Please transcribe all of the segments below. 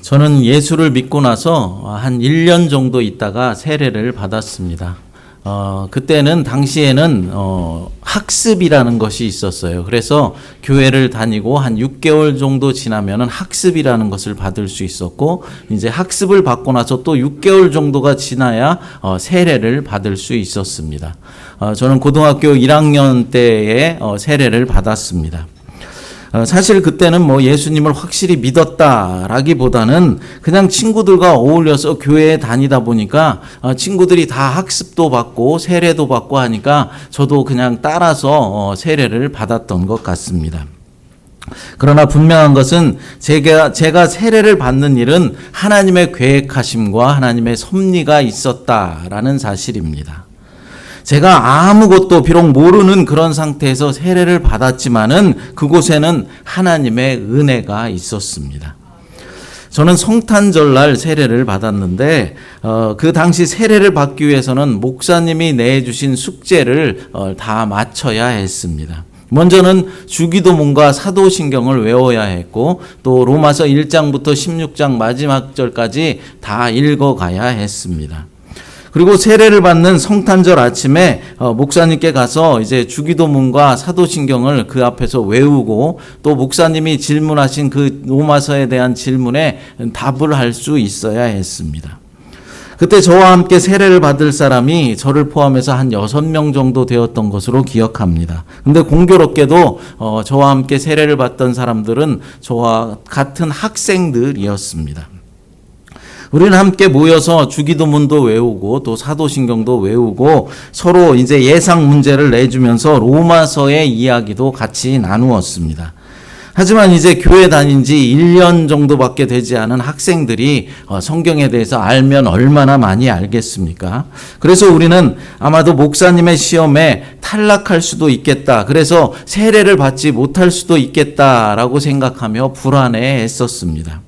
저는 예수를 믿고 나서 한 1년 정도 있다가 세례를 받았습니다. 그때는 당시에는 학습이라는 것이 있었어요. 그래서 교회를 다니고 한 6개월 정도 지나면은 학습이라는 것을 받을 수 있었고, 이제 학습을 받고 나서 또 6개월 정도가 지나야 세례를 받을 수 있었습니다. 저는 고등학교 1학년 때에 세례를 받았습니다. 사실 그때는 예수님을 확실히 믿었다라기보다는 그냥 친구들과 어울려서 교회에 다니다 보니까 친구들이 다 학습도 받고 세례도 받고 하니까 저도 그냥 따라서 세례를 받았던 것 같습니다. 그러나 분명한 것은 제가 세례를 받는 일은 하나님의 계획하심과 하나님의 섭리가 있었다라는 사실입니다. 제가 아무것도 비록 모르는 그런 상태에서 세례를 받았지만은 그곳에는 하나님의 은혜가 있었습니다. 저는 성탄절날 세례를 받았는데 그 당시 세례를 받기 위해서는 목사님이 내주신 숙제를 다 마쳐야 했습니다. 먼저는 주기도문과 사도신경을 외워야 했고, 또 로마서 1장부터 16장 마지막 절까지 다 읽어가야 했습니다. 그리고 세례를 받는 성탄절 아침에 목사님께 가서 이제 주기도문과 사도신경을 그 앞에서 외우고, 또 목사님이 질문하신 그 로마서에 대한 질문에 답을 할 수 있어야 했습니다. 그때 저와 함께 세례를 받을 사람이 저를 포함해서 한 6명 정도 되었던 것으로 기억합니다. 근데 공교롭게도 저와 함께 세례를 받던 사람들은 저와 같은 학생들이었습니다. 우리는 함께 모여서 주기도문도 외우고 또 사도신경도 외우고 서로 이제 예상 문제를 내주면서 로마서의 이야기도 같이 나누었습니다. 하지만 이제 교회 다닌 지 1년 정도밖에 되지 않은 학생들이 성경에 대해서 알면 얼마나 많이 알겠습니까? 그래서 우리는 아마도 목사님의 시험에 탈락할 수도 있겠다, 그래서 세례를 받지 못할 수도 있겠다라고 생각하며 불안해했었습니다.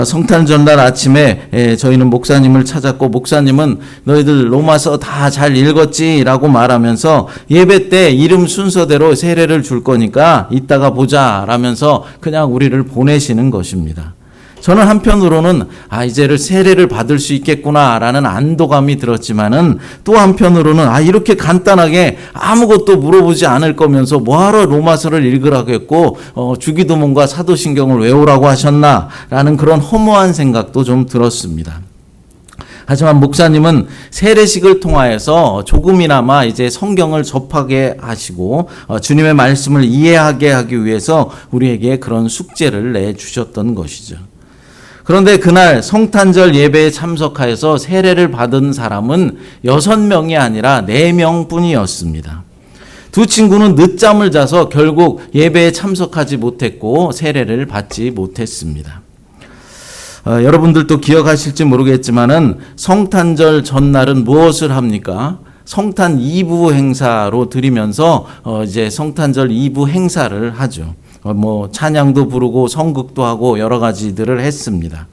성탄절날 아침에 저희는 목사님을 찾았고, 목사님은 너희들 로마서 다 잘 읽었지? 라고 말하면서 예배 때 이름 순서대로 세례를 줄 거니까 이따가 보자 라면서 그냥 우리를 보내시는 것입니다. 저는 한편으로는 이제를 세례를 받을 수 있겠구나 라는 안도감이 들었지만은, 또 한편으로는 이렇게 간단하게 아무것도 물어보지 않을 거면서 뭐하러 로마서를 읽으라고 했고 주기도문과 사도신경을 외우라고 하셨나 라는 그런 허무한 생각도 좀 들었습니다. 하지만 목사님은 세례식을 통하여서 조금이나마 이제 성경을 접하게 하시고 주님의 말씀을 이해하게 하기 위해서 우리에게 그런 숙제를 내주셨던 것이죠. 그런데 그날 성탄절 예배에 참석하여서 세례를 받은 사람은 6명이 아니라 4명 뿐이었습니다. 두 친구는 늦잠을 자서 결국 예배에 참석하지 못했고 세례를 받지 못했습니다. 여러분들도 기억하실지 모르겠지만은 성탄절 전날은 무엇을 합니까? 성탄 2부 행사로 드리면서 이제 성탄절 2부 행사를 하죠. 찬양도 부르고 성극도 하고 여러 가지들을 했습니다.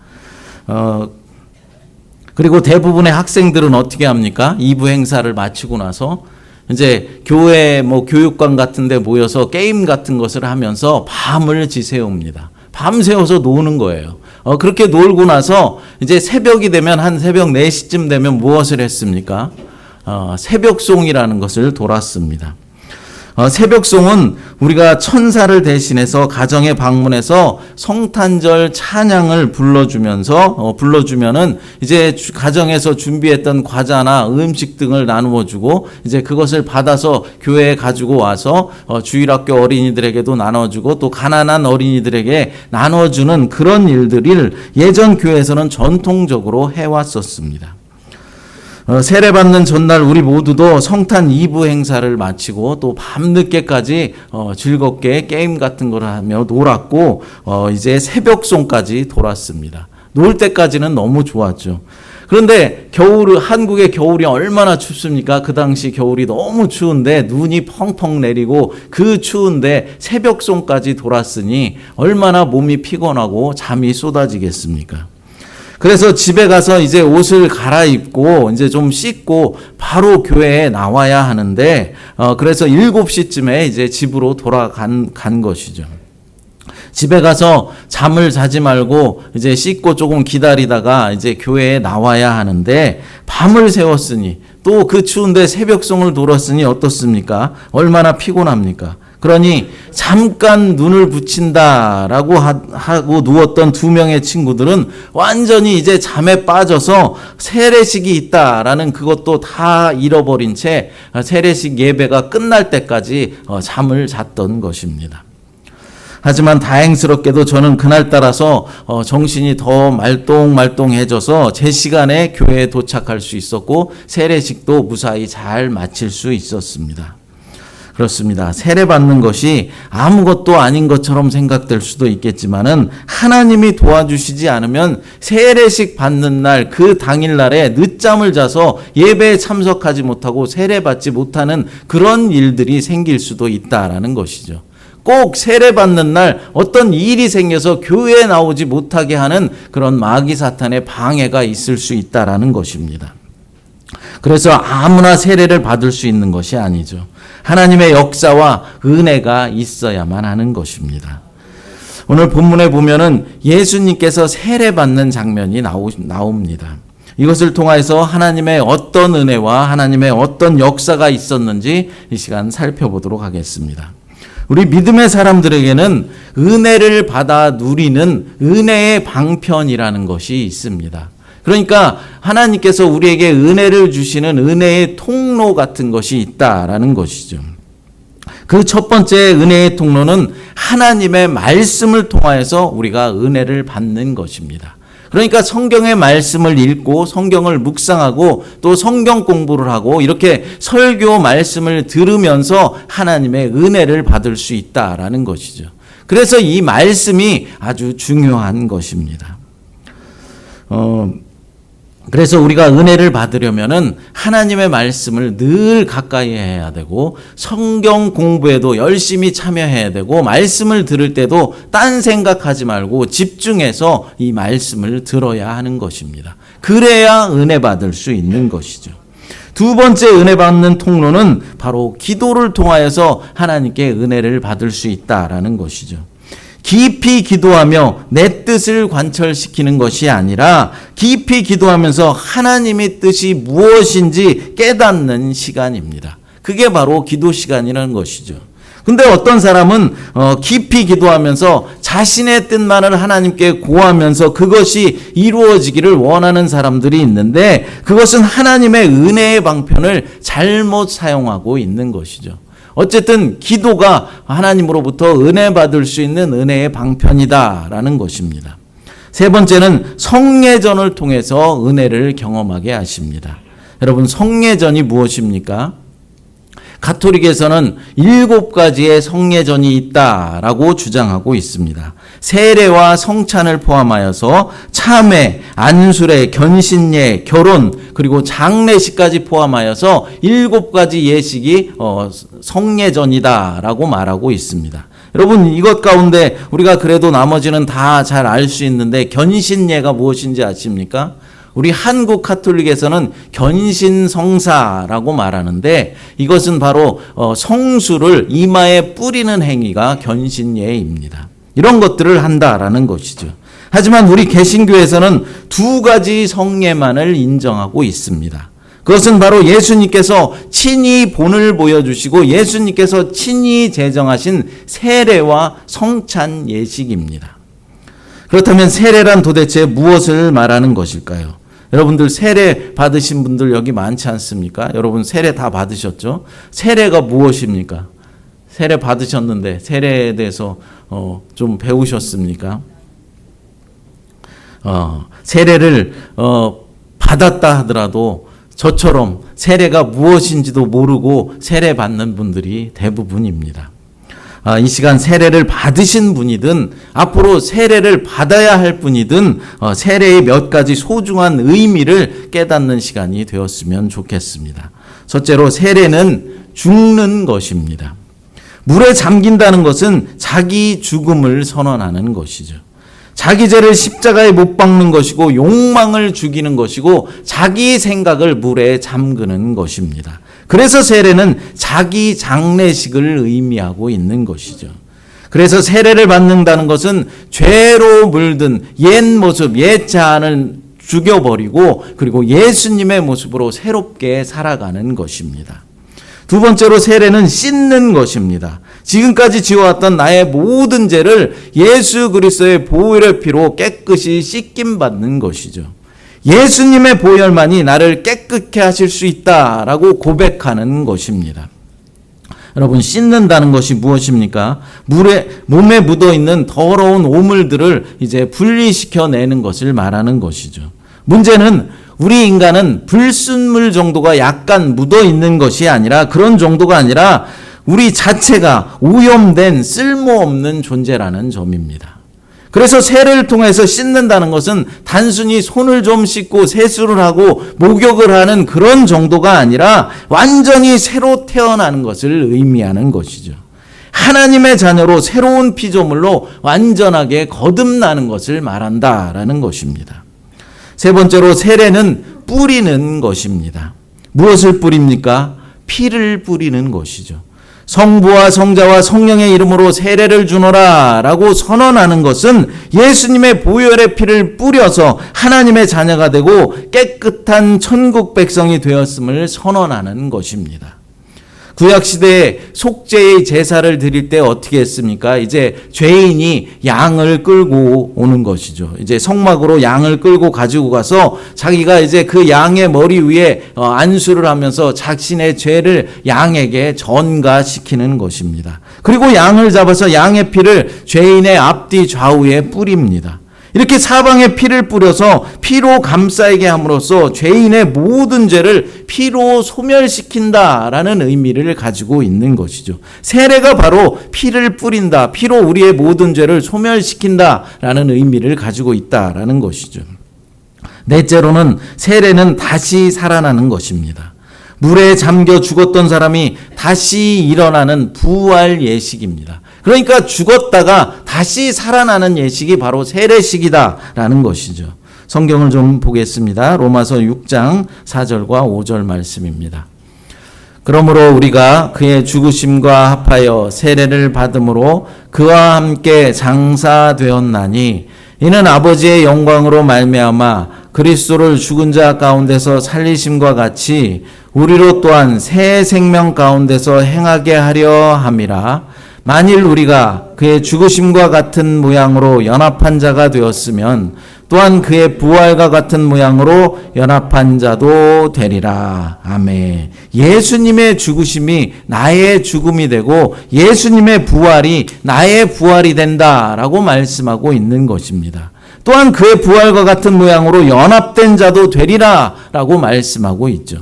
그리고 대부분의 학생들은 어떻게 합니까? 2부 행사를 마치고 나서 이제 교회 교육관 같은 데 모여서 게임 같은 것을 하면서 밤을 지새웁니다. 밤새워서 노는 거예요. 그렇게 놀고 나서 이제 새벽이 되면 한 새벽 4시쯤 되면 무엇을 했습니까? 새벽송이라는 것을 돌았습니다. 새벽송은 우리가 천사를 대신해서 가정에 방문해서 성탄절 찬양을 불러주면은 이제 가정에서 준비했던 과자나 음식 등을 나누어주고, 이제 그것을 받아서 교회에 가지고 와서 주일학교 어린이들에게도 나눠주고 또 가난한 어린이들에게 나눠주는 그런 일들을 예전 교회에서는 전통적으로 해왔었습니다. 세례받는 전날 우리 모두도 성탄 2부 행사를 마치고 또 밤늦게까지 즐겁게 게임 같은 걸 하며 놀았고 이제 새벽송까지 돌았습니다. 놀 때까지는 너무 좋았죠. 그런데 한국의 겨울이 얼마나 춥습니까? 그 당시 겨울이 너무 추운데 눈이 펑펑 내리고 그 추운데 새벽송까지 돌았으니 얼마나 몸이 피곤하고 잠이 쏟아지겠습니까? 그래서 집에 가서 이제 옷을 갈아입고 이제 좀 씻고 바로 교회에 나와야 하는데 그래서 7시쯤에 이제 집으로 돌아간 것이죠. 집에 가서 잠을 자지 말고 이제 씻고 조금 기다리다가 이제 교회에 나와야 하는데 밤을 새웠으니 또 그 추운데 새벽송을 돌았으니 어떻습니까? 얼마나 피곤합니까? 그러니 잠깐 눈을 붙인다라고 하고 누웠던 두 명의 친구들은 완전히 이제 잠에 빠져서 세례식이 있다라는 그것도 다 잃어버린 채 세례식 예배가 끝날 때까지 잠을 잤던 것입니다. 하지만 다행스럽게도 저는 그날따라서 정신이 더 말똥말똥해져서 제 시간에 교회에 도착할 수 있었고 세례식도 무사히 잘 마칠 수 있었습니다. 그렇습니다. 세례받는 것이 아무것도 아닌 것처럼 생각될 수도 있겠지만은 하나님이 도와주시지 않으면 세례식 받는 날 그 당일날에 늦잠을 자서 예배에 참석하지 못하고 세례받지 못하는 그런 일들이 생길 수도 있다라는 것이죠. 꼭 세례받는 날 어떤 일이 생겨서 교회에 나오지 못하게 하는 그런 마귀 사탄의 방해가 있을 수 있다라는 것입니다. 그래서 아무나 세례를 받을 수 있는 것이 아니죠. 하나님의 역사와 은혜가 있어야만 하는 것입니다. 오늘 본문에 보면은 예수님께서 세례받는 장면이 나옵니다. 이것을 통해서 하나님의 어떤 은혜와 하나님의 어떤 역사가 있었는지 이 시간 살펴보도록 하겠습니다. 우리 믿음의 사람들에게는 은혜를 받아 누리는 은혜의 방편이라는 것이 있습니다. 그러니까 하나님께서 우리에게 은혜를 주시는 은혜의 통로 같은 것이 있다라는 것이죠. 그 첫 번째 은혜의 통로는 하나님의 말씀을 통하여서 우리가 은혜를 받는 것입니다. 그러니까 성경의 말씀을 읽고 성경을 묵상하고 또 성경 공부를 하고 이렇게 설교 말씀을 들으면서 하나님의 은혜를 받을 수 있다라는 것이죠. 그래서 이 말씀이 아주 중요한 것입니다. 그래서 우리가 은혜를 받으려면은 하나님의 말씀을 늘 가까이 해야 되고 성경 공부에도 열심히 참여해야 되고 말씀을 들을 때도 딴 생각하지 말고 집중해서 이 말씀을 들어야 하는 것입니다. 그래야 은혜 받을 수 있는 것이죠. 두 번째 은혜 받는 통로는 바로 기도를 통하여서 하나님께 은혜를 받을 수 있다라는 것이죠. 깊이 기도하며 내 뜻을 관철시키는 것이 아니라 깊이 기도하면서 하나님의 뜻이 무엇인지 깨닫는 시간입니다. 그게 바로 기도 시간이라는 것이죠. 근데 어떤 사람은 깊이 기도하면서 자신의 뜻만을 하나님께 고하면서 그것이 이루어지기를 원하는 사람들이 있는데 그것은 하나님의 은혜의 방편을 잘못 사용하고 있는 것이죠. 어쨌든 기도가 하나님으로부터 은혜 받을 수 있는 은혜의 방편이다라는 것입니다. 세 번째는 성례전을 통해서 은혜를 경험하게 하십니다. 여러분, 성례전이 무엇입니까? 가톨릭에서는 7가지의 성례전이 있다라고 주장하고 있습니다. 세례와 성찬을 포함하여서 참회, 안수례, 견신예, 결혼, 그리고 장례식까지 포함하여서 7가지 예식이 성례전이다라고 말하고 있습니다. 여러분, 이것 가운데 우리가 그래도 나머지는 다 잘 알 수 있는데 견신예가 무엇인지 아십니까? 우리 한국 가톨릭에서는 견신성사라고 말하는데 이것은 바로 성수를 이마에 뿌리는 행위가 견신예입니다. 이런 것들을 한다라는 것이죠. 하지만 우리 개신교에서는 2가지 성례만을 인정하고 있습니다. 그것은 바로 예수님께서 친히 본을 보여주시고 예수님께서 친히 제정하신 세례와 성찬 예식입니다. 그렇다면 세례란 도대체 무엇을 말하는 것일까요? 여러분들 세례 받으신 분들 여기 많지 않습니까? 여러분 세례 다 받으셨죠? 세례가 무엇입니까? 세례 받으셨는데 세례에 대해서 좀 배우셨습니까? 세례를 받았다 하더라도 저처럼 세례가 무엇인지도 모르고 세례 받는 분들이 대부분입니다. 이 시간 세례를 받으신 분이든 앞으로 세례를 받아야 할 분이든 세례의 몇 가지 소중한 의미를 깨닫는 시간이 되었으면 좋겠습니다. 첫째로 세례는 죽는 것입니다. 물에 잠긴다는 것은 자기 죽음을 선언하는 것이죠. 자기 죄를 십자가에 못 박는 것이고 욕망을 죽이는 것이고 자기 생각을 물에 잠그는 것입니다. 그래서 세례는 자기 장례식을 의미하고 있는 것이죠. 그래서 세례를 받는다는 것은 죄로 물든 옛 모습, 옛 자아를 죽여버리고 그리고 예수님의 모습으로 새롭게 살아가는 것입니다. 두 번째로 세례는 씻는 것입니다. 지금까지 지어왔던 나의 모든 죄를 예수 그리스도의 보혈의 피로 깨끗이 씻김 받는 것이죠. 예수님의 보혈만이 나를 깨끗게 하실 수 있다라고 고백하는 것입니다. 여러분, 씻는다는 것이 무엇입니까? 몸에 묻어있는 더러운 오물들을 이제 분리시켜내는 것을 말하는 것이죠. 문제는 우리 인간은 불순물 정도가 약간 묻어있는 것이 아니라 그런 정도가 아니라 우리 자체가 오염된 쓸모없는 존재라는 점입니다. 그래서 세례를 통해서 씻는다는 것은 단순히 손을 좀 씻고 세수를 하고 목욕을 하는 그런 정도가 아니라 완전히 새로 태어나는 것을 의미하는 것이죠. 하나님의 자녀로 새로운 피조물로 완전하게 거듭나는 것을 말한다라는 것입니다. 세 번째로 세례는 뿌리는 것입니다. 무엇을 뿌립니까? 피를 뿌리는 것이죠. 성부와 성자와 성령의 이름으로 세례를 주노라 라고 선언하는 것은 예수님의 보혈의 피를 뿌려서 하나님의 자녀가 되고 깨끗한 천국 백성이 되었음을 선언하는 것입니다. 구약시대에 속죄의 제사를 드릴 때 어떻게 했습니까? 이제 죄인이 양을 끌고 오는 것이죠. 이제 성막으로 양을 끌고 가지고 가서 자기가 이제 그 양의 머리 위에 안수를 하면서 자신의 죄를 양에게 전가시키는 것입니다. 그리고 양을 잡아서 양의 피를 죄인의 앞뒤 좌우에 뿌립니다. 이렇게 사방에 피를 뿌려서 피로 감싸게 함으로써 죄인의 모든 죄를 피로 소멸시킨다라는 의미를 가지고 있는 것이죠. 세례가 바로 피를 뿌린다, 피로 우리의 모든 죄를 소멸시킨다라는 의미를 가지고 있다라는 것이죠. 넷째로는 세례는 다시 살아나는 것입니다. 물에 잠겨 죽었던 사람이 다시 일어나는 부활 예식입니다. 그러니까 죽었다가 다시 살아나는 예식이 바로 세례식이다라는 것이죠. 성경을 좀 보겠습니다. 로마서 6장 4절과 5절 말씀입니다. 그러므로 우리가 그의 죽으심과 합하여 세례를 받음으로 그와 함께 장사되었나니 이는 아버지의 영광으로 말미암아 그리스도를 죽은 자 가운데서 살리심과 같이 우리로 또한 새 생명 가운데서 행하게 하려 함이라. 만일 우리가 그의 죽으심과 같은 모양으로 연합한 자가 되었으면 또한 그의 부활과 같은 모양으로 연합한 자도 되리라. 아멘. 예수님의 죽으심이 나의 죽음이 되고 예수님의 부활이 나의 부활이 된다라고 말씀하고 있는 것입니다. 또한 그의 부활과 같은 모양으로 연합된 자도 되리라라고 말씀하고 있죠.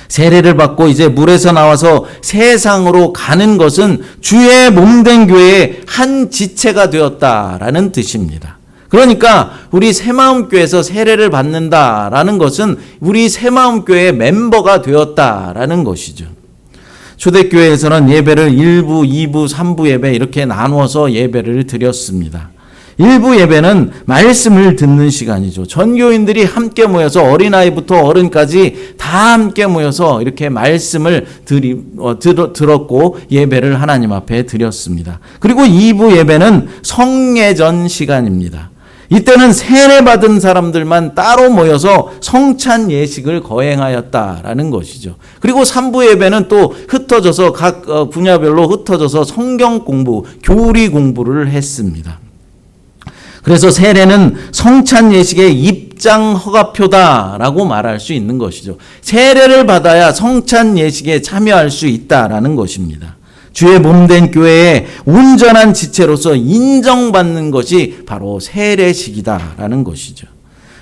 세례를 받고 이제 물에서 나와서 세상으로 가는 것은 주의 몸된 교회의 한 지체가 되었다라는 뜻입니다. 그러니까 우리 새마음교회에서 세례를 받는다라는 것은 우리 새마음교회의 멤버가 되었다라는 것이죠. 초대교회에서는 예배를 1부, 2부, 3부 예배 이렇게 나누어서 예배를 드렸습니다. 1부 예배는 말씀을 듣는 시간이죠. 전교인들이 함께 모여서 어린아이부터 어른까지 다 함께 모여서 이렇게 말씀을 들었고 예배를 하나님 앞에 드렸습니다. 그리고 2부 예배는 성례전 시간입니다. 이때는 세례받은 사람들만 따로 모여서 성찬 예식을 거행하였다라는 것이죠. 그리고 3부 예배는 또 흩어져서 각 분야별로 흩어져서 성경 공부, 교리 공부를 했습니다. 그래서 세례는 성찬 예식의 입장 허가표다라고 말할 수 있는 것이죠. 세례를 받아야 성찬 예식에 참여할 수 있다라는 것입니다. 주의 몸된 교회의 온전한 지체로서 인정받는 것이 바로 세례식이다라는 것이죠.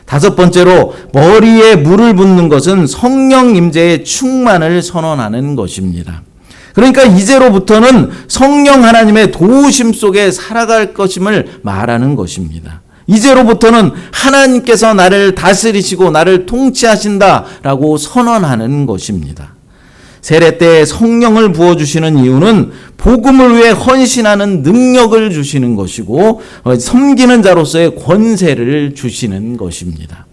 다섯 번째로 머리에 물을 붓는 것은 성령 임재의 충만을 선언하는 것입니다. 그러니까 이제로부터는 성령 하나님의 도우심 속에 살아갈 것임을 말하는 것입니다. 이제로부터는 하나님께서 나를 다스리시고 나를 통치하신다라고 선언하는 것입니다. 세례 때 성령을 부어주시는 이유는 복음을 위해 헌신하는 능력을 주시는 것이고 섬기는 자로서의 권세를 주시는 것입니다.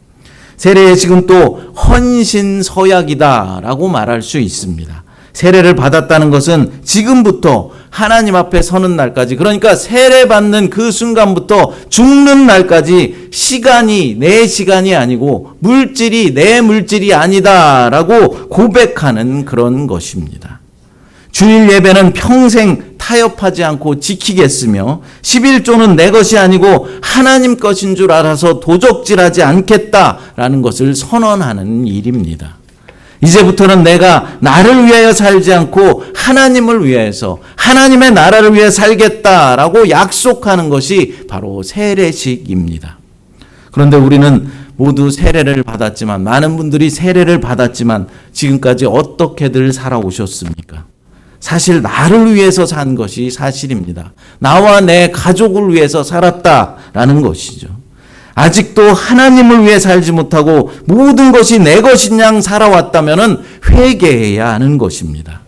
세례의 지금 또 헌신 서약이다라고 말할 수 있습니다. 세례를 받았다는 것은 지금부터 하나님 앞에 서는 날까지, 그러니까 세례 받는 그 순간부터 죽는 날까지 시간이 내 시간이 아니고 물질이 내 물질이 아니다라고 고백하는 그런 것입니다. 주일 예배는 평생 타협하지 않고 지키겠으며 11조는 내 것이 아니고 하나님 것인 줄 알아서 도적질하지 않겠다라는 것을 선언하는 일입니다. 이제부터는 내가 나를 위하여 살지 않고 하나님을 위해서 하나님의 나라를 위해 살겠다라고 약속하는 것이 바로 세례식입니다. 그런데 우리는 모두 세례를 받았지만, 많은 분들이 세례를 받았지만 지금까지 어떻게들 살아오셨습니까? 사실 나를 위해서 산 것이 사실입니다. 나와 내 가족을 위해서 살았다라는 것이죠. 아직도 하나님을 위해 살지 못하고 모든 것이 내 것인 양 살아왔다면 회개해야 하는 것입니다.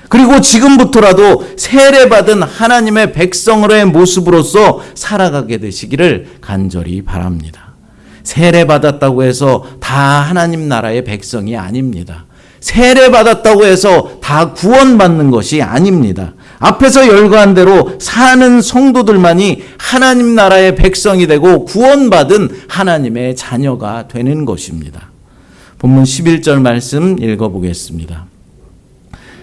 그리고 지금부터라도 세례받은 하나님의 백성으로의 모습으로서 살아가게 되시기를 간절히 바랍니다. 세례받았다고 해서 다 하나님 나라의 백성이 아닙니다. 세례받았다고 해서 다 구원받는 것이 아닙니다. 앞에서 열거한 대로 사는 성도들만이 하나님 나라의 백성이 되고 구원받은 하나님의 자녀가 되는 것입니다. 본문 11절 말씀 읽어보겠습니다.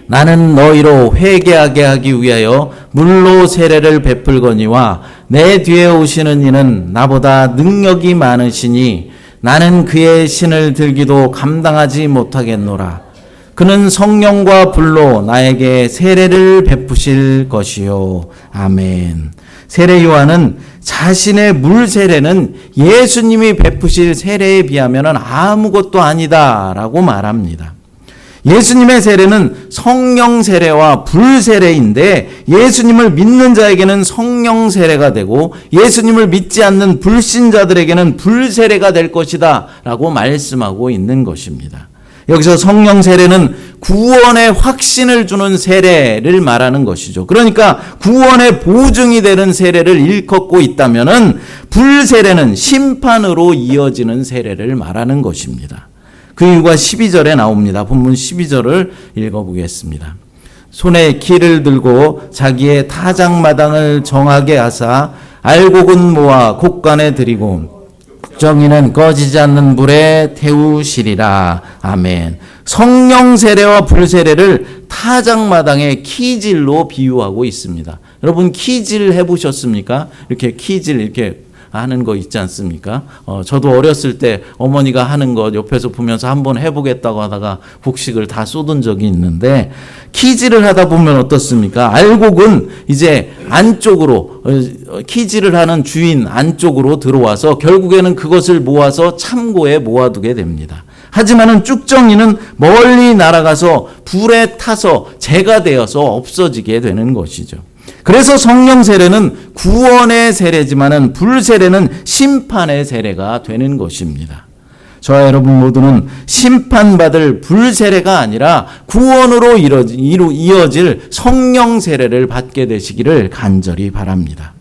나는 너희로 회개하게 하기 위하여 물로 세례를 베풀거니와 내 뒤에 오시는 이는 나보다 능력이 많으시니 나는 그의 신을 들기도 감당하지 못하겠노라. 그는 성령과 불로 나에게 세례를 베푸실 것이요. 아멘. 세례 요한은 자신의 물 세례는 예수님이 베푸실 세례에 비하면 아무것도 아니다라고 말합니다. 예수님의 세례는 성령 세례와 불 세례인데 예수님을 믿는 자에게는 성령 세례가 되고 예수님을 믿지 않는 불신자들에게는 불 세례가 될 것이다 라고 말씀하고 있는 것입니다. 여기서 성령 세례는 구원의 확신을 주는 세례를 말하는 것이죠. 그러니까 구원의 보증이 되는 세례를 일컫고 있다면은 불 세례는 심판으로 이어지는 세례를 말하는 것입니다. 그 이유가 12절에 나옵니다. 본문 12절을 읽어보겠습니다. 손에 키를 들고 자기의 타작마당을 정하게 하사 알곡은 모아 곳간에 들이고 정의는 꺼지지 않는 불에 태우시리라. 아멘. 성령 세례와 불 세례를 타작마당의 키질로 비유하고 있습니다. 여러분 키질 해보셨습니까? 이렇게 키질 이렇게 하는 거 있지 않습니까? 저도 어렸을 때 어머니가 하는 거 옆에서 보면서 한번 해보겠다고 하다가 곡식을 다 쏟은 적이 있는데, 키질을 하다 보면 어떻습니까? 알곡은 이제 안쪽으로, 키질을 하는 주인 안쪽으로 들어와서 결국에는 그것을 모아서 참고에 모아두게 됩니다. 하지만은 쭉정이는 멀리 날아가서 불에 타서 재가 되어서 없어지게 되는 것이죠. 그래서 성령 세례는 구원의 세례지만은 불 세례는 심판의 세례가 되는 것입니다. 저와 여러분 모두는 심판받을 불 세례가 아니라 구원으로 이어질 성령 세례를 받게 되시기를 간절히 바랍니다.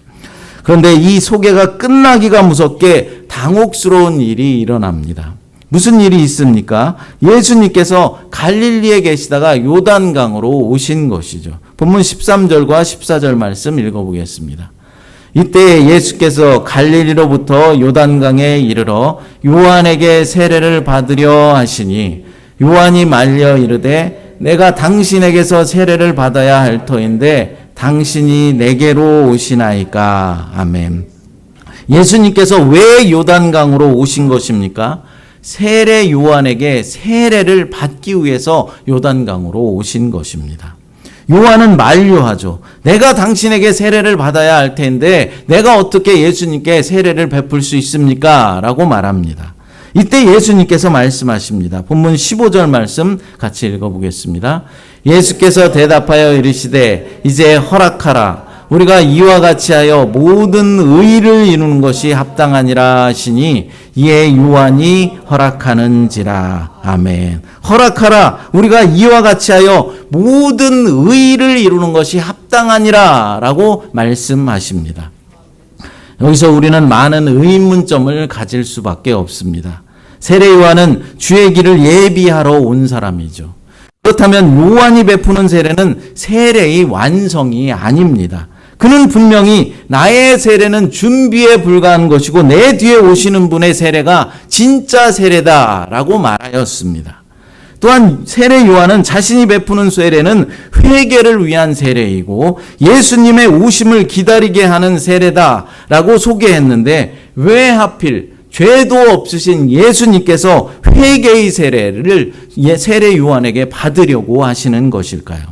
그런데 이 소개가 끝나기가 무섭게 당혹스러운 일이 일어납니다. 무슨 일이 있습니까? 예수님께서 갈릴리에 계시다가 요단강으로 오신 것이죠. 본문 13절과 14절 말씀 읽어보겠습니다. 이때 예수께서 갈릴리로부터 요단강에 이르러 요한에게 세례를 받으려 하시니 요한이 말려 이르되 내가 당신에게서 세례를 받아야 할 터인데 당신이 내게로 오시나이까. 아멘. 예수님께서 왜 요단강으로 오신 것입니까? 세례 요한에게 세례를 받기 위해서 요단강으로 오신 것입니다. 요한은 만류하죠. 내가 당신에게 세례를 받아야 할 텐데 내가 어떻게 예수님께 세례를 베풀 수 있습니까? 라고 말합니다. 이때 예수님께서 말씀하십니다. 본문 15절 말씀 같이 읽어보겠습니다. 예수께서 대답하여 이르시되 이제 허락하라. 우리가 이와 같이 하여 모든 의를 이루는 것이 합당하니라 하시니 이에 요한이 허락하는지라. 아멘. 허락하라. 우리가 이와 같이 하여 모든 의를 이루는 것이 합당하니라 라고 말씀하십니다. 여기서 우리는 많은 의문점을 가질 수밖에 없습니다. 세례 요한은 주의 길을 예비하러 온 사람이죠. 그렇다면 요한이 베푸는 세례는 세례의 완성이 아닙니다. 그는 분명히 나의 세례는 준비에 불과한 것이고 내 뒤에 오시는 분의 세례가 진짜 세례다라고 말하였습니다. 또한 세례 요한은 자신이 베푸는 세례는 회개를 위한 세례이고 예수님의 오심을 기다리게 하는 세례다라고 소개했는데 왜 하필 죄도 없으신 예수님께서 회개의 세례를 세례 요한에게 받으려고 하시는 것일까요?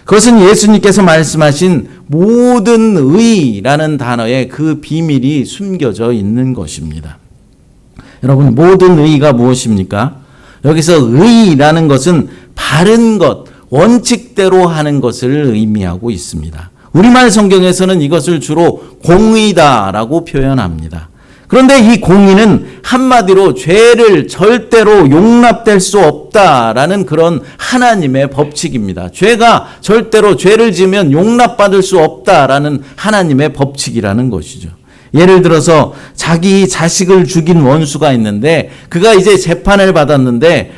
그것은 예수님께서 말씀하신 모든 의라는 단어에 그 비밀이 숨겨져 있는 것입니다. 여러분, 모든 의가 무엇입니까? 여기서 의라는 것은 바른 것, 원칙대로 하는 것을 의미하고 있습니다. 우리말 성경에서는 이것을 주로 공의다라고 표현합니다. 그런데 이 공의는 한마디로 죄를 절대로 용납될 수 없다라는 그런 하나님의 법칙입니다. 죄가 절대로 죄를 지으면 용납받을 수 없다라는 하나님의 법칙이라는 것이죠. 예를 들어서 자기 자식을 죽인 원수가 있는데 그가 이제 재판을 받았는데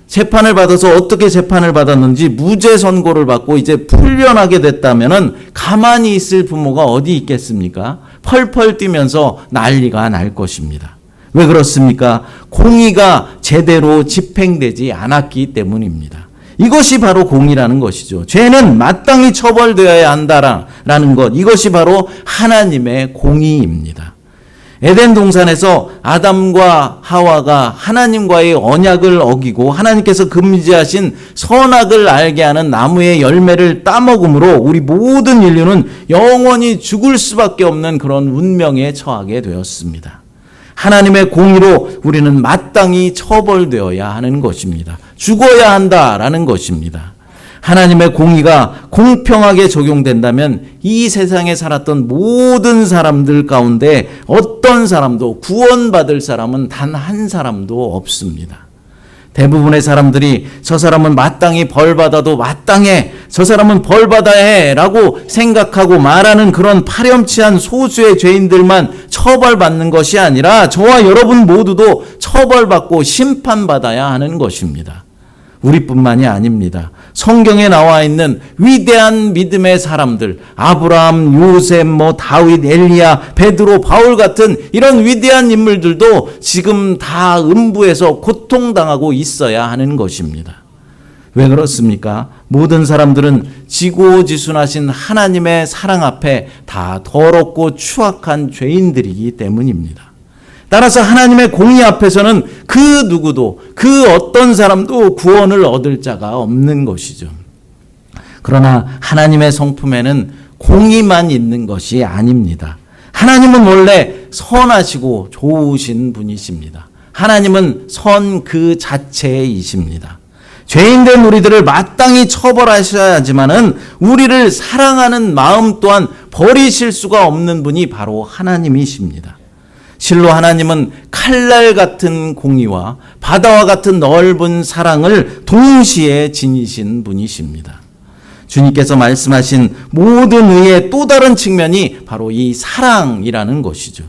재판을 받아서 어떻게 재판을 받았는지 무죄 선고를 받고 이제 풀려나게 됐다면은 가만히 있을 부모가 어디 있겠습니까? 펄펄 뛰면서 난리가 날 것입니다. 왜 그렇습니까? 공의가 제대로 집행되지 않았기 때문입니다. 이것이 바로 공의라는 것이죠. 죄는 마땅히 처벌되어야 한다라는 것, 이것이 바로 하나님의 공의입니다. 에덴 동산에서 아담과 하와가 하나님과의 언약을 어기고 하나님께서 금지하신 선악을 알게 하는 나무의 열매를 따먹음으로 우리 모든 인류는 영원히 죽을 수밖에 없는 그런 운명에 처하게 되었습니다. 하나님의 공의로 우리는 마땅히 처벌되어야 하는 것입니다. 죽어야 한다라는 것입니다. 하나님의 공의가 공평하게 적용된다면 이 세상에 살았던 모든 사람들 가운데 어떤 사람도 구원받을 사람은 단 한 사람도 없습니다. 대부분의 사람들이 저 사람은 마땅히 벌받아도 마땅해, 저 사람은 벌받아야 해 라고 생각하고 말하는 그런 파렴치한 소수의 죄인들만 처벌받는 것이 아니라 저와 여러분 모두도 처벌받고 심판받아야 하는 것입니다. 우리뿐만이 아닙니다. 성경에 나와 있는 위대한 믿음의 사람들, 아브라함, 요셉, 다윗, 엘리야, 베드로, 바울 같은 이런 위대한 인물들도 지금 다 음부에서 고통당하고 있어야 하는 것입니다. 왜 그렇습니까? 모든 사람들은 지고지순하신 하나님의 사랑 앞에 다 더럽고 추악한 죄인들이기 때문입니다. 따라서 하나님의 공의 앞에서는 그 누구도, 그 어떤 사람도 구원을 얻을 자가 없는 것이죠. 그러나 하나님의 성품에는 공의만 있는 것이 아닙니다. 하나님은 원래 선하시고 좋으신 분이십니다. 하나님은 선 그 자체이십니다. 죄인된 우리들을 마땅히 처벌하셔야 하지만은 우리를 사랑하는 마음 또한 버리실 수가 없는 분이 바로 하나님이십니다. 실로 하나님은 칼날 같은 공의와 바다와 같은 넓은 사랑을 동시에 지니신 분이십니다. 주님께서 말씀하신 모든 의의 또 다른 측면이 바로 이 사랑이라는 것이죠.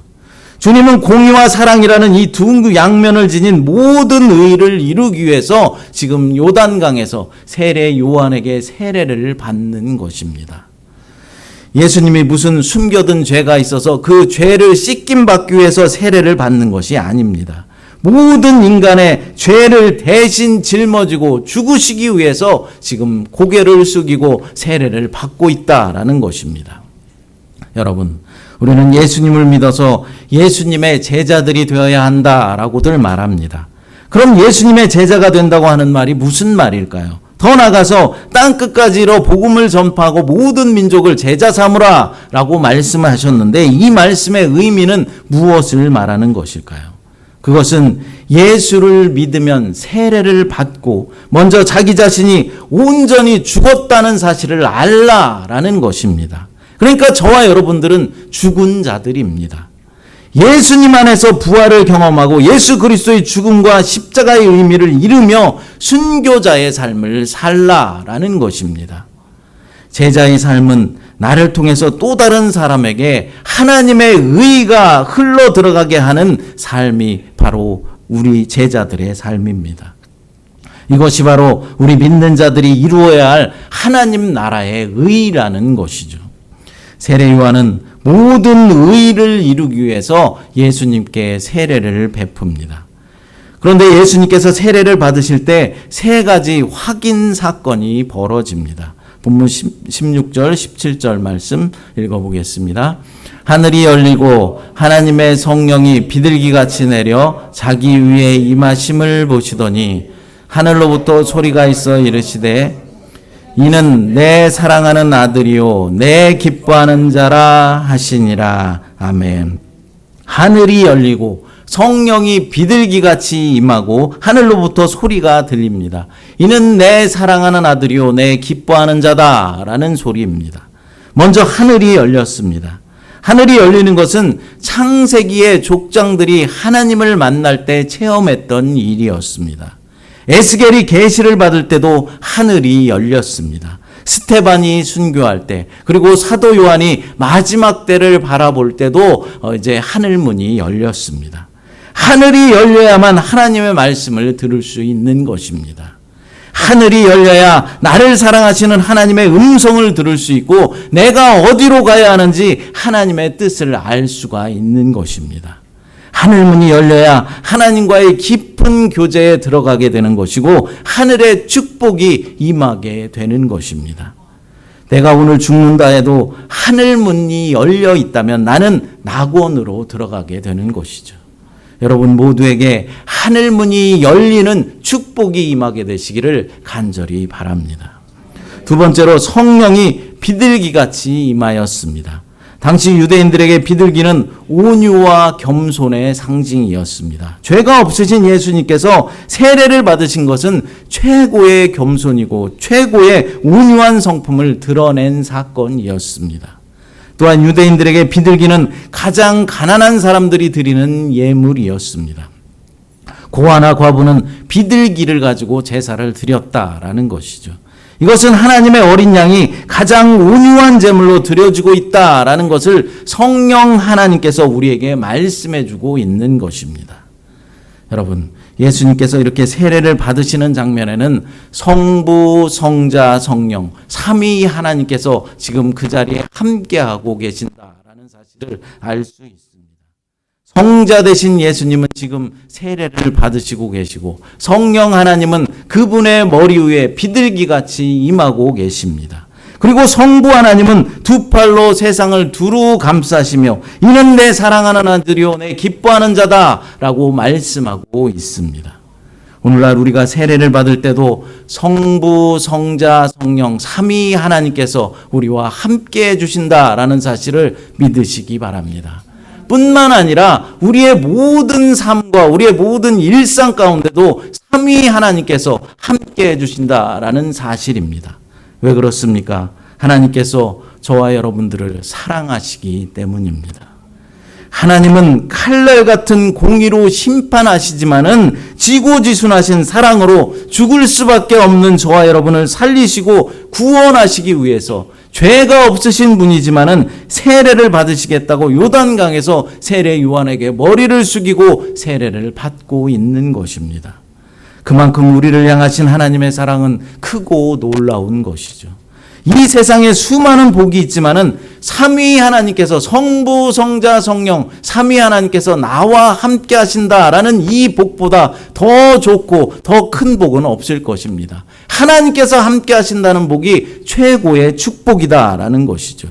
주님은 공의와 사랑이라는 이 두 양면을 지닌 모든 의를 이루기 위해서 지금 요단강에서 세례 요한에게 세례를 받는 것입니다. 예수님이 무슨 숨겨둔 죄가 있어서 그 죄를 씻김받기 위해서 세례를 받는 것이 아닙니다. 모든 인간의 죄를 대신 짊어지고 죽으시기 위해서 지금 고개를 숙이고 세례를 받고 있다라는 것입니다. 여러분, 우리는 예수님을 믿어서 예수님의 제자들이 되어야 한다라고들 말합니다. 그럼 예수님의 제자가 된다고 하는 말이 무슨 말일까요? 더 나아가서 땅끝까지로 복음을 전파하고 모든 민족을 제자 삼으라 라고 말씀하셨는데 이 말씀의 의미는 무엇을 말하는 것일까요? 그것은 예수를 믿으면 세례를 받고 먼저 자기 자신이 온전히 죽었다는 사실을 알라라는 것입니다. 그러니까 저와 여러분들은 죽은 자들입니다. 예수님 안에서 부활을 경험하고 예수 그리스도의 죽음과 십자가의 의미를 이루며 순교자의 삶을 살라라는 것입니다. 제자의 삶은 나를 통해서 또 다른 사람에게 하나님의 의가 흘러 들어가게 하는 삶이 바로 우리 제자들의 삶입니다. 이것이 바로 우리 믿는 자들이 이루어야 할 하나님 나라의 의라는 것이죠. 세례 요한은 모든 의를 이루기 위해서 예수님께 세례를 베풉니다. 그런데 예수님께서 세례를 받으실 때 세 가지 확인 사건이 벌어집니다. 본문 16절, 17절 말씀 읽어보겠습니다. 하늘이 열리고 하나님의 성령이 비둘기같이 내려 자기 위에 임하심을 보시더니 하늘로부터 소리가 있어 이르시되 이는 내 사랑하는 아들이요 내 기뻐하는 자라 하시니라. 아멘. 하늘이 열리고 성령이 비둘기같이 임하고 하늘로부터 소리가 들립니다. 이는 내 사랑하는 아들이요 내 기뻐하는 자다라는 소리입니다. 먼저 하늘이 열렸습니다. 하늘이 열리는 것은 창세기의 족장들이 하나님을 만날 때 체험했던 일이었습니다. 에스겔이 계시를 받을 때도 하늘이 열렸습니다. 스테반이 순교할 때, 그리고 사도 요한이 마지막 때를 바라볼 때도 이제 하늘문이 열렸습니다. 하늘이 열려야만 하나님의 말씀을 들을 수 있는 것입니다. 하늘이 열려야 나를 사랑하시는 하나님의 음성을 들을 수 있고 내가 어디로 가야 하는지 하나님의 뜻을 알 수가 있는 것입니다. 하늘문이 열려야 하나님과의 깊은 교제에 들어가게 되는 것이고 하늘의 축복이 임하게 되는 것입니다. 내가 오늘 죽는다 해도 하늘문이 열려 있다면 나는 낙원으로 들어가게 되는 것이죠. 여러분 모두에게 하늘문이 열리는 축복이 임하게 되시기를 간절히 바랍니다. 두 번째로 성령이 비둘기같이 임하였습니다. 당시 유대인들에게 비둘기는 온유와 겸손의 상징이었습니다. 죄가 없으신 예수님께서 세례를 받으신 것은 최고의 겸손이고 최고의 온유한 성품을 드러낸 사건이었습니다. 또한 유대인들에게 비둘기는 가장 가난한 사람들이 드리는 예물이었습니다. 고아나 과부는 비둘기를 가지고 제사를 드렸다라는 것이죠. 이것은 하나님의 어린 양이 가장 온유한 제물로 드려지고 있다라는 것을 성령 하나님께서 우리에게 말씀해 주고 있는 것입니다. 여러분, 예수님께서 이렇게 세례를 받으시는 장면에는 성부, 성자, 성령, 삼위 하나님께서 지금 그 자리에 함께하고 계신다라는 사실을 알 수 있습니다. 성자 되신 예수님은 지금 세례를 받으시고 계시고 성령 하나님은 그분의 머리 위에 비둘기같이 임하고 계십니다. 그리고 성부 하나님은 두 팔로 세상을 두루 감싸시며 이는 내 사랑하는 아들이요 내 기뻐하는 자다라고 말씀하고 있습니다. 오늘날 우리가 세례를 받을 때도 성부, 성자, 성령 삼위 하나님께서 우리와 함께 해주신다라는 사실을 믿으시기 바랍니다. 뿐만 아니라 우리의 모든 삶과 우리의 모든 일상 가운데도 삼위 하나님께서 함께 해주신다라는 사실입니다. 왜 그렇습니까? 하나님께서 저와 여러분들을 사랑하시기 때문입니다. 하나님은 칼날 같은 공의로 심판하시지만은 지고지순하신 사랑으로 죽을 수밖에 없는 저와 여러분을 살리시고 구원하시기 위해서 죄가 없으신 분이지만은 세례를 받으시겠다고 요단강에서 세례 요한에게 머리를 숙이고 세례를 받고 있는 것입니다. 그만큼 우리를 향하신 하나님의 사랑은 크고 놀라운 것이죠. 이 세상에 수많은 복이 있지만은 삼위 하나님께서 성부, 성자, 성령 삼위 하나님께서 나와 함께 하신다라는 이 복보다 더 좋고 더 큰 복은 없을 것입니다. 하나님께서 함께 하신다는 복이 최고의 축복이다라는 것이죠.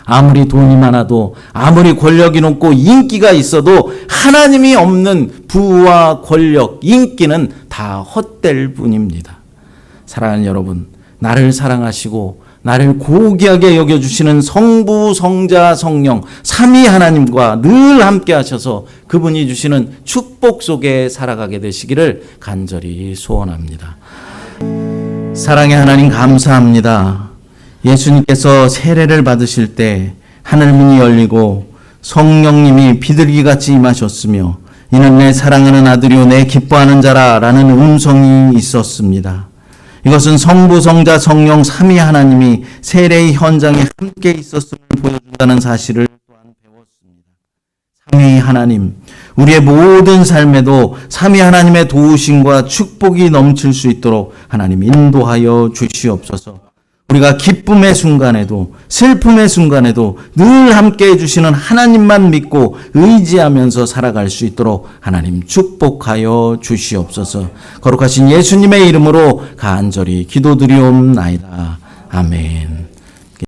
아무리 돈이 많아도 아무리 권력이 높고 인기가 있어도 하나님이 없는 부와 권력, 인기는 다 헛될 뿐입니다. 사랑하는 여러분, 나를 사랑하시고 나를 고귀하게 여겨주시는 성부, 성자, 성령 삼위 하나님과 늘 함께 하셔서 그분이 주시는 축복 속에 살아가게 되시기를 간절히 소원합니다. 사랑의 하나님 감사합니다. 예수님께서 세례를 받으실 때 하늘문이 열리고 성령님이 비둘기같이 임하셨으며 이는 내 사랑하는 아들이요 내 기뻐하는 자라라는 음성이 있었습니다. 이것은 성부, 성자, 성령 삼위 하나님이 세례의 현장에 함께 있었음을 보여준다는 사실을 또한 배웠습니다. 삼위 하나님, 우리의 모든 삶에도 삼위 하나님의 도우심과 축복이 넘칠 수 있도록 하나님 인도하여 주시옵소서. 우리가 기쁨의 순간에도 슬픔의 순간에도 늘 함께 해주시는 하나님만 믿고 의지하면서 살아갈 수 있도록 하나님 축복하여 주시옵소서. 거룩하신 예수님의 이름으로 간절히 기도드리옵나이다. 아멘.